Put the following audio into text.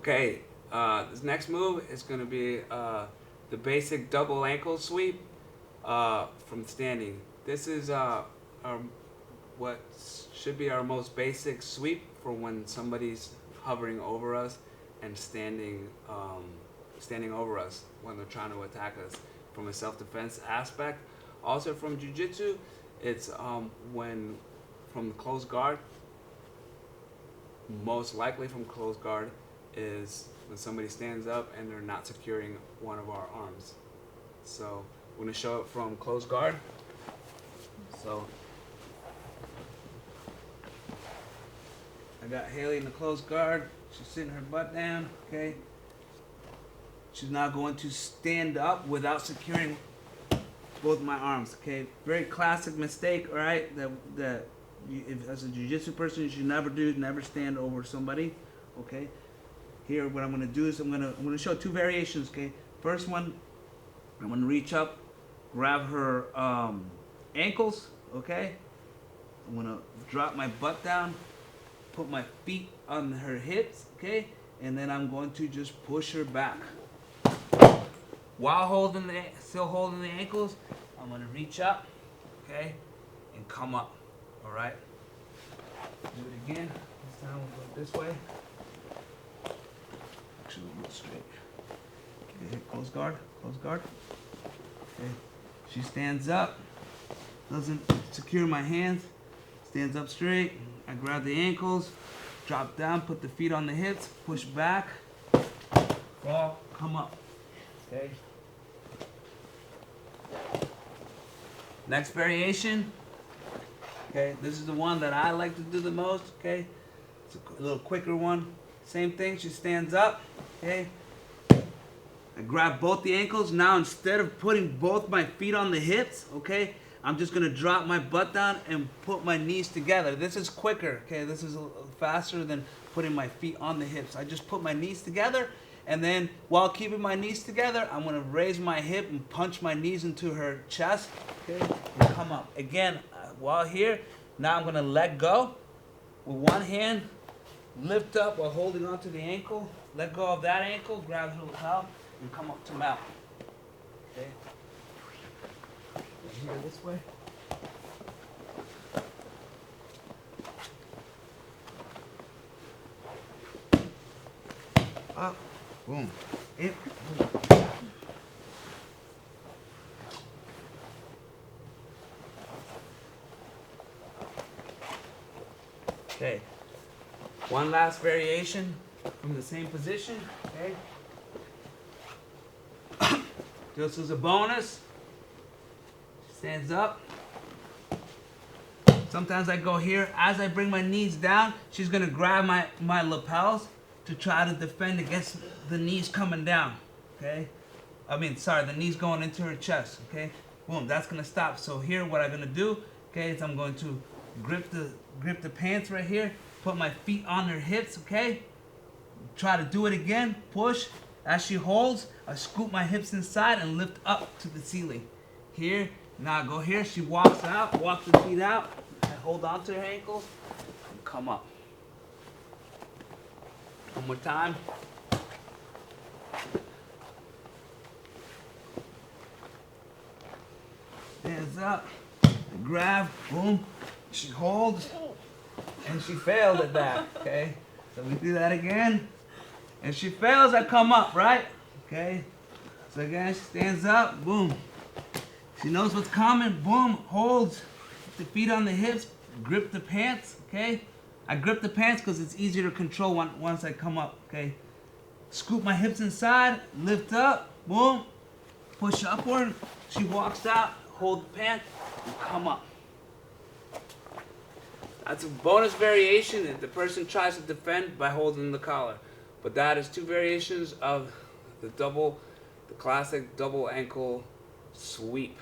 Okay, this next move is going to be the basic double ankle sweep from standing. This is what should be our most basic sweep for when somebody's hovering over us and standing over us when they're trying to attack us from a self-defense aspect. Also from jiu-jitsu, it's when from the closed guard, most likely from closed guard, is when somebody stands up and they're not securing one of our arms. So we're going to show it from closed guard. So I got Haley in the closed guard. She's sitting her butt down, okay? She's now going to stand up without securing both my arms, okay? Very classic mistake, all right? That if, as a jiu-jitsu person, you should never do, never stand over somebody, okay? Here, what I'm gonna do is I'm gonna show two variations, okay? First one, I'm gonna reach up, grab her ankles, okay? I'm gonna drop my butt down, put my feet on her hips, okay? And then I'm going to just push her back. While still holding the ankles, I'm gonna reach up, okay? And come up, all right? Do it again. This time we'll go this way. Actually, we'll go straight. Okay, close guard, close guard. Okay, she stands up, doesn't secure my hands, stands up straight. I grab the ankles, drop down, put the feet on the hips, push back, fall, come up. Okay. Next variation. Okay, this is the one that I like to do the most. Okay, it's a little quicker one. Same thing. She stands up. Okay. I grab both the ankles. Now instead of putting both my feet on the hips, okay, I'm just gonna drop my butt down and put my knees together. This is quicker. Okay, this is faster than putting my feet on the hips. I just put my knees together. And then, while keeping my knees together, I'm going to raise my hip and punch my knees into her chest, okay, and come up. Again, while here, now I'm going to let go with one hand, lift up while holding onto the ankle, let go of that ankle, grab her lapel, and come up to mount. Okay? Here, this way. Up. Boom. It. Okay. One last variation from the same position. Okay. Just as a bonus. Stands up. Sometimes I go here. As I bring my knees down, she's gonna grab my lapels to try to defend against the knees coming down, okay? The knees going into her chest, okay? Boom, that's gonna stop. So here, what I'm gonna do, okay, is I'm going to grip the pants right here, put my feet on her hips, okay? Try to do it again, push. As she holds, I scoop my hips inside and lift up to the ceiling. Here, now I go here, she walks out, walks the feet out, I hold on to her ankles, and come up. One more time. Stands up, grab, boom. She holds, and she failed at that, okay? So we do that again. If she fails, I come up, right? Okay? So again, she stands up, boom. She knows what's coming, boom, holds. The feet on the hips, grip the pants, okay? I grip the pants because it's easier to control once I come up, okay? Scoop my hips inside, lift up, boom, push upward. She walks out, hold the pants, and come up. That's a bonus variation if the person tries to defend by holding the collar. But that is two variations of the classic double ankle sweep.